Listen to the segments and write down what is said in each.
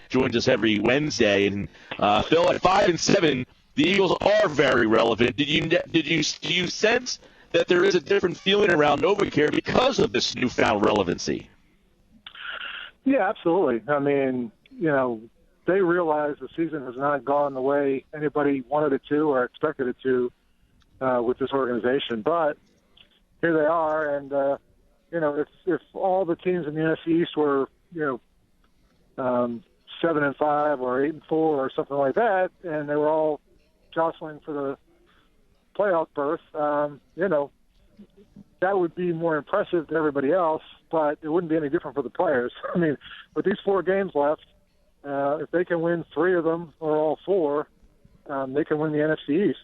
joins us every Wednesday. And Phil, at 5-7, the Eagles are very relevant. Do you sense that there is a different feeling around NovaCare because of this newfound relevancy? Yeah, absolutely. I mean, they realize the season has not gone the way anybody wanted it to or expected it to with this organization. But here they are, and if all the teams in the NFC East were 7-5 or 8-4 or something like that, and they were all jostling for the playoff berth, that would be more impressive to everybody else, but it wouldn't be any different for the players. I mean, with these 4 games left, if they can win 3 of them or all 4, they can win the NFC East.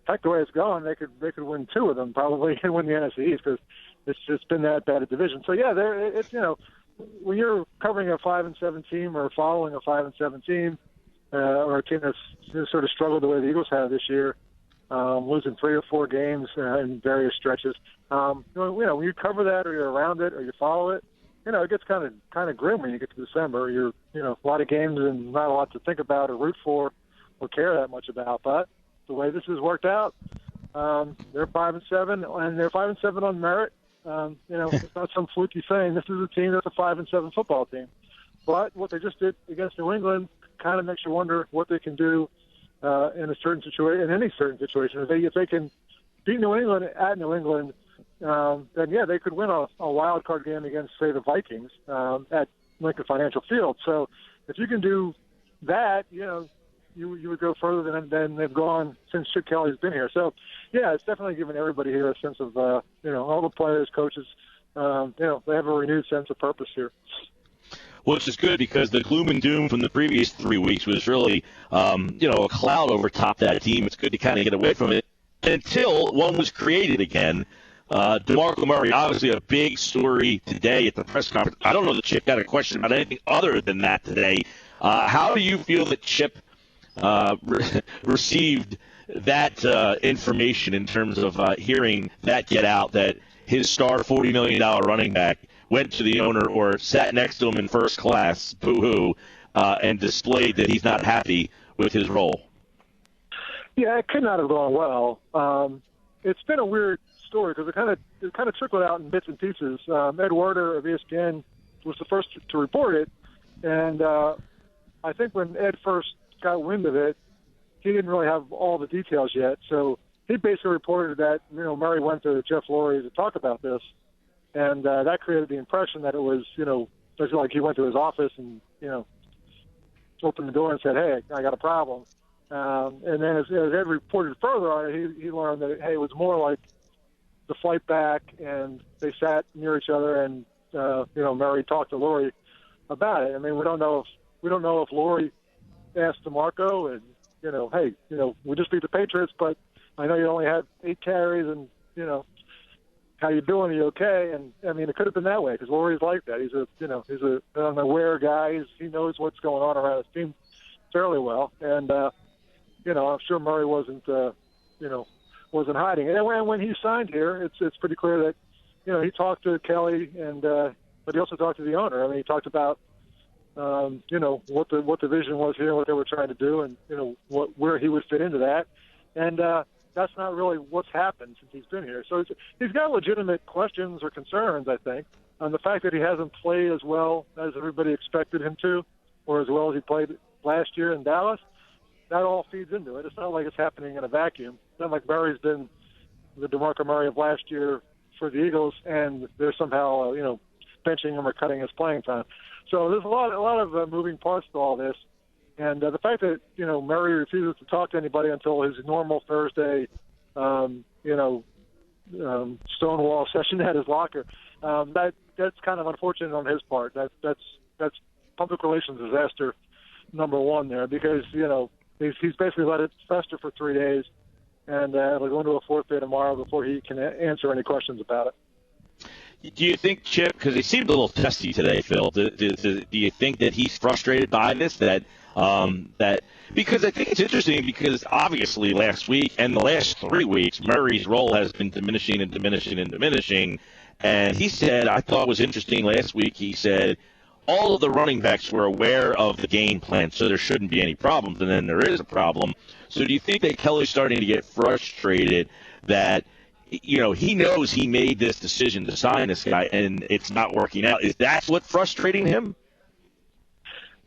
Heck, the way it's going, they could win 2 of them probably and win the NFC East because it's just been that bad a division. So yeah, it's when you're covering a 5-7 team or following a 5-7 team or a team that's sort of struggled the way the Eagles have this year, losing 3 or 4 games in various stretches. When you cover that or you're around it or you follow it, it gets kind of grim when you get to December. You're a lot of games and not a lot to think about or root for or care that much about. But the way this has worked out, they're 5-7 and they're 5-7 on merit. It's not some fluky thing. This is a team that's a 5-7 football team. But what they just did against New England kind of makes you wonder what they can do in a certain situation, in any certain situation. If they can beat New England at New England, then yeah, they could win a wild card game against, say, the Vikings at Lincoln Financial Field. So if you can do that, you would go further than they've gone since Chip Kelly's been here. So yeah, it's definitely given everybody here a sense of all the players, coaches, they have a renewed sense of purpose here. Which is good because the gloom and doom from the previous 3 weeks was really, a cloud over top that team. It's good to kind of get away from it until one was created again. DeMarco Murray, obviously a big story today at the press conference. I don't know that Chip got a question about anything other than that today. How do you feel that Chip received that information in terms of hearing that get out, that his star $40 million running back went to the owner or sat next to him in first class, boo-hoo, and displayed that he's not happy with his role? Yeah, it could not have gone well. It's been a weird story because it kind of trickled out in bits and pieces. Ed Werder of ESPN was the first to report it, and I think when Ed first got wind of it, he didn't really have all the details yet. So he basically reported that Murray went to Jeff Lurie to talk about this. And that created the impression that it was, basically like he went to his office and, opened the door and said, hey, I got a problem. And then as Ed reported further on it, he learned that, hey, it was more like the flight back and they sat near each other and, Murray talked to Lurie about it. I mean, we don't know if Lurie asked DeMarco and, hey, we just beat the Patriots, but I know you only had 8 carries and, how you doing? Are you okay? And I mean, it could have been that way because Lurie's like that. He's an aware guy. He knows what's going on around his team fairly well. And I'm sure Murray wasn't hiding. And when he signed here, it's pretty clear that he talked to Kelly but he also talked to the owner. I mean, he talked about what the vision was here, what they were trying to do, and where he would fit into that. And that's not really what's happened since he's been here. So he's got legitimate questions or concerns, I think, on the fact that he hasn't played as well as everybody expected him to, or as well as he played last year in Dallas. That all feeds into it. It's not like it's happening in a vacuum. It's not like Murray's been the DeMarco Murray of last year for the Eagles, and they're somehow benching him or cutting his playing time. So there's a lot of moving parts to all this. And the fact that, Murray refuses to talk to anybody until his normal Thursday, stonewall session at his locker, that's kind of unfortunate on his part. That's public relations disaster number one there because, he's basically let it fester for 3 days, and he'll go into a 4th day tomorrow before he can answer any questions about it. Do you think Chip, because he seemed a little testy today, Phil, do you think that he's frustrated by this, that because I think it's interesting because obviously last week and the last 3 weeks, Murray's role has been diminishing and diminishing and diminishing. And he said, I thought was interesting last week, he said, all of the running backs were aware of the game plan, so there shouldn't be any problems, and then there is a problem. So do you think that Kelly's starting to get frustrated that, he knows he made this decision to sign this guy and it's not working out? Is that what's frustrating him?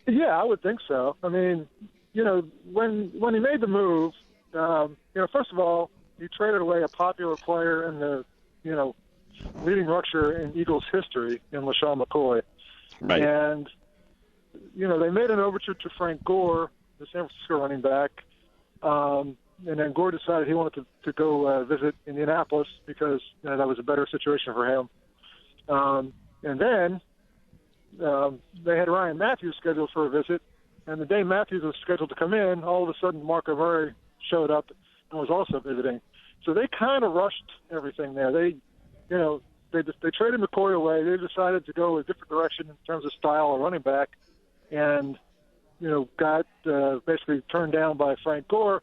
Yeah, I would think so. I mean, when he made the move, first of all, he traded away a popular player in the, leading rusher in Eagles history in LaShawn McCoy. Right. And, they made an overture to Frank Gore, the San Francisco running back. And then Gore decided he wanted to go visit Indianapolis because that was a better situation for him. And then they had Ryan Matthews scheduled for a visit. And the day Matthews was scheduled to come in, all of a sudden Marco Murray showed up and was also visiting. So they kind of rushed everything there. They traded McCoy away. They decided to go a different direction in terms of style of running back, and got basically turned down by Frank Gore,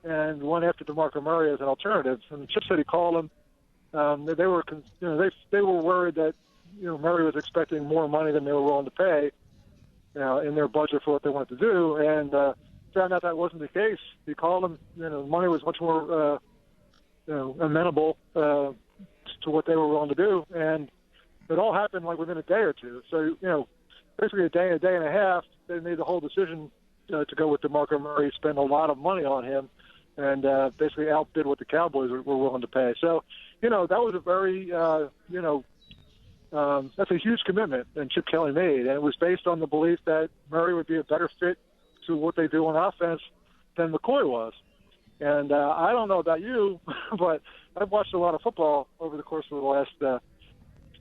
and went after DeMarco Murray as an alternative. And Chip said he called him. They were worried that Murray was expecting more money than they were willing to pay in their budget for what they wanted to do, and found out that wasn't the case. He called him. Money was much more amenable to what they were willing to do, and it all happened like within a day or two. So basically a day and a half, they made the whole decision to go with DeMarco Murray, spend a lot of money on him, and basically outbid what the Cowboys were willing to pay. So that was a very that's a huge commitment that Chip Kelly made, and it was based on the belief that Murray would be a better fit to what they do on offense than McCoy was. And I don't know about you, but I've watched a lot of football over the course of the last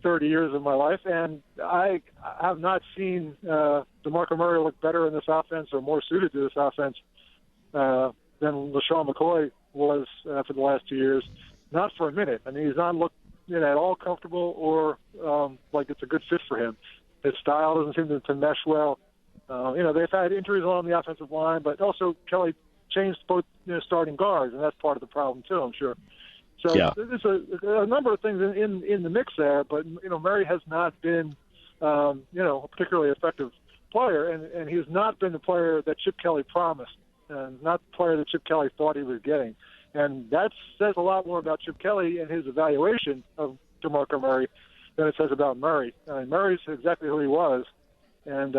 30 years of my life, and I have not seen DeMarco Murray look better in this offense or more suited to this offense than LaShawn McCoy was for the last 2 years. Not for a minute. I mean, he's not looked at all comfortable or like it's a good fit for him. His style doesn't seem to mesh well. They've had injuries on the offensive line, but also Kelly changed both starting guards, and that's part of the problem too, I'm sure. So yeah. There's a number of things in the mix there, but Murray has not been a particularly effective player, and he has not been the player that Chip Kelly promised, and not the player that Chip Kelly thought he was getting. And that says a lot more about Chip Kelly and his evaluation of DeMarco Murray than it says about Murray. I mean, Murray's exactly who he was, and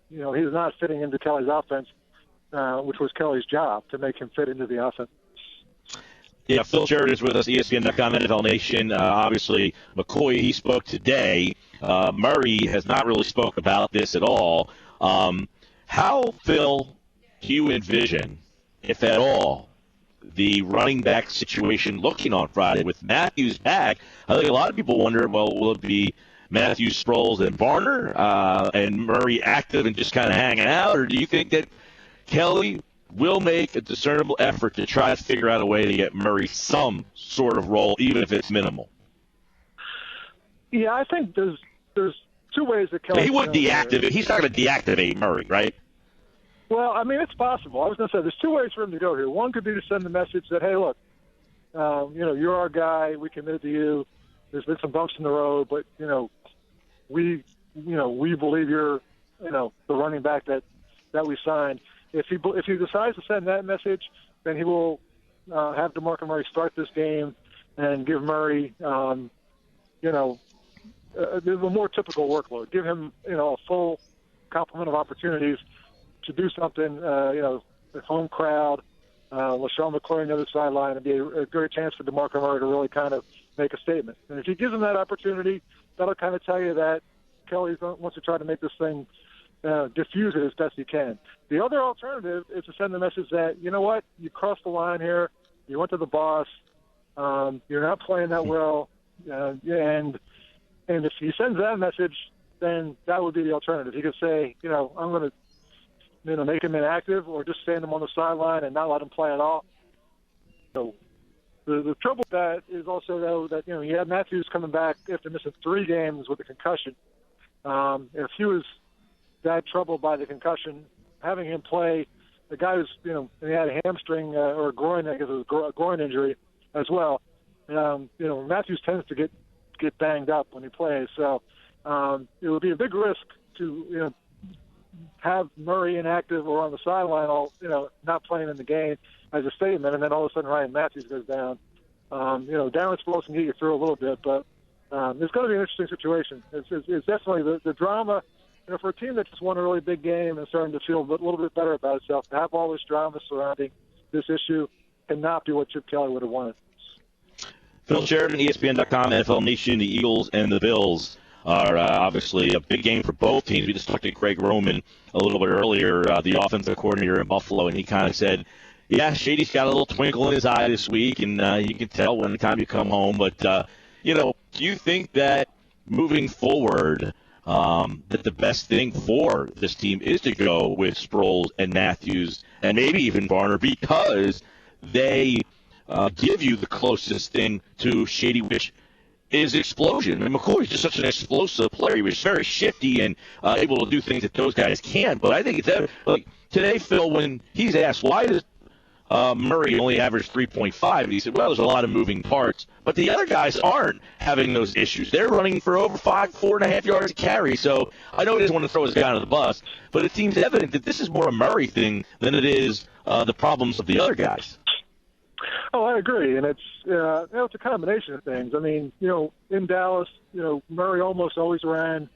he's not fitting into Kelly's offense, which was Kelly's job, to make him fit into the offense. Yeah, Phil Sheridan is with us, ESPN.com, NFL Nation. Obviously, McCoy, he spoke today. Murray has not really spoke about this at all. How, Phil, do you envision, if at all, the running back situation looking on Friday with Matthews back? I think a lot of people wonder, well, will it be Matthews, Sproles, and Varner, and Murray active and just kind of hanging out? Or do you think that Kelly will make a discernible effort to try to figure out a way to get Murray some sort of role, even if it's minimal? Yeah, I think there's two ways that Kelly... He would deactivate. He's not going to deactivate Murray, right? Well, I mean, it's possible. I was going to say there's two ways for him to go here. One could be to send the message that, hey, look, you're our guy. We committed to you. There's been some bumps in the road, but we believe you're the running back that we signed. If he decides to send that message, then he will have DeMarco Murray start this game and give Murray a more typical workload. Give him a full complement of opportunities to do something, the home crowd, LaShawn McCoy on the other sideline, and be a great chance for DeMarco Murray to really kind of make a statement. And if he gives him that opportunity, that'll kind of tell you that Kelly wants to try to make this thing diffuse it as best he can. The other alternative is to send the message that, you know what, you crossed the line here, you went to the boss, you're not playing that well, and if he sends that message, then that would be the alternative. He could say, I'm going to make him inactive, or just stand him on the sideline and not let him play at all. So the trouble with that is also, though, that you had Matthews coming back after missing 3 games with a concussion. If he was that troubled by the concussion, having him play the guy who's he had a hamstring or a groin, I guess it was a groin injury as well. Matthews tends to get banged up when he plays, so it would be a big risk to have Murray inactive or on the sideline, all not playing in the game as a statement, and then all of a sudden Ryan Matthews goes down. Darren Sproles can get you through a little bit, but it's going to be an interesting situation. It's definitely the drama. For a team that just won a really big game and starting to feel a little bit better about itself, to have all this drama surrounding this issue cannot be what Chip Kelly would have wanted. Phil Sheridan, ESPN.com, NFL Nation. The Eagles and the Bills are obviously a big game for both teams. We just talked to Greg Roman a little bit earlier, the offensive coordinator in Buffalo, and he kind of said, yeah, Shady's got a little twinkle in his eye this week, and you can tell when the time you come home. But, do you think that moving forward that the best thing for this team is to go with Sproles and Matthews and maybe even Varner because they give you the closest thing to Shady, which is explosion. I mean, McCoy's just such an explosive player. He was very shifty and able to do things that those guys can't. But I think it's like today, Phil, when he's asked why does Murray only averaged 3.5, and he said, well, there's a lot of moving parts. But the other guys aren't having those issues. They're running for over 4.5 yards a carry. So I know he doesn't want to throw his guy under the bus, but it seems evident that this is more a Murray thing than it is the problems of the other guys. Oh, I agree, and it's a combination of things. I mean, in Dallas, Murray almost always ran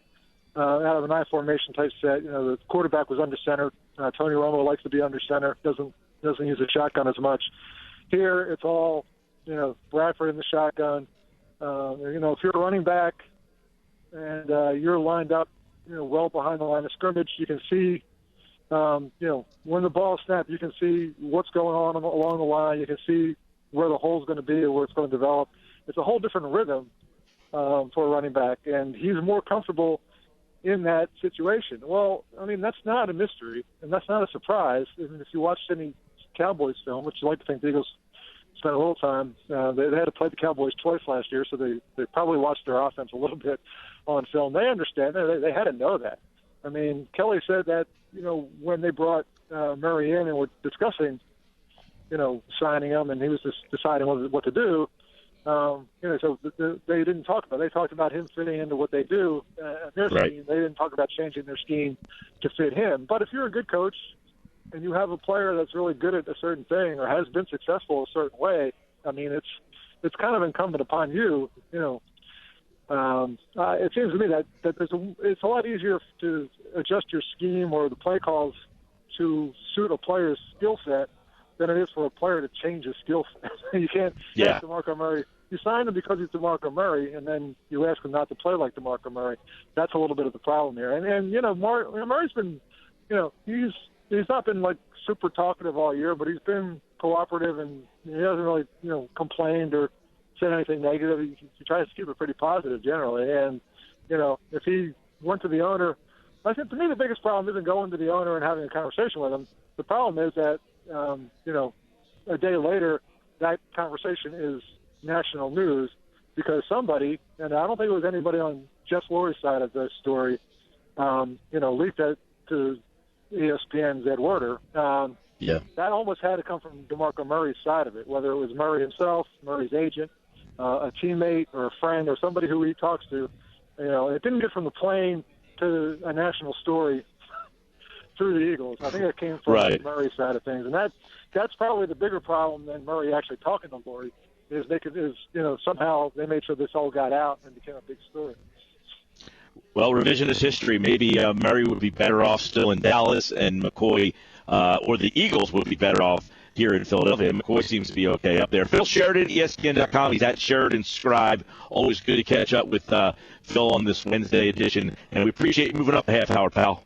out of an I formation type set. The quarterback was under center. Tony Romo likes to be under center. Doesn't use a shotgun as much. Here, it's all Bradford in the shotgun. If you're a running back and you're lined up, well behind the line of scrimmage, you can see. When the ball snaps, you can see what's going on along the line. You can see where the hole's going to be or where it's going to develop. It's a whole different rhythm for a running back, and he's more comfortable in that situation. Well, I mean, that's not a mystery, and that's not a surprise. I mean, if you watched any Cowboys film, which you like to think the Eagles spent a little time, they had to play the Cowboys twice last year, so they probably watched their offense a little bit on film. They understand. They had to know that. I mean, Kelly said that, when they brought Murray in and were discussing, signing him, and he was just deciding what to do, so they didn't talk about it. They talked about him fitting into what they do. Their scheme. They didn't talk about changing their scheme to fit him. But if you're a good coach and you have a player that's really good at a certain thing or has been successful a certain way, I mean, it's kind of incumbent upon you, it seems to me that it's a lot easier to adjust your scheme or the play calls to suit a player's skill set than it is for a player to change his skill set. You can't ask DeMarco Murray. You signed him because he's DeMarco Murray, and then you ask him not to play like DeMarco Murray. That's a little bit of the problem here. And Murray's been, he's not been like super talkative all year, but he's been cooperative, and he hasn't really, complained or said anything negative. He tries to keep it pretty positive generally. And, if he went to the owner, I think to me the biggest problem isn't going to the owner and having a conversation with him. The problem is that, a day later, that conversation is national news because somebody, and I don't think it was anybody on Jeff Lurie's side of the story, leaked that to ESPN's Ed Werder. That almost had to come from DeMarco Murray's side of it, whether it was Murray himself, Murray's agent, a teammate or a friend or somebody who he talks to. It didn't get from the plane to a national story through the Eagles. I think it came from Murray's side of things, and that's probably the bigger problem than Murray actually talking to Lurie. Somehow they made sure this all got out and became a big story. Well, revisionist history. Maybe Murray would be better off still in Dallas, and McCoy or the Eagles would be better off here in Philadelphia. McCoy seems to be okay up there. Phil Sheridan, ESPN.com. He's at Sheridan Scribe. Always good to catch up with Phil on this Wednesday edition, and we appreciate you moving up a half hour, pal.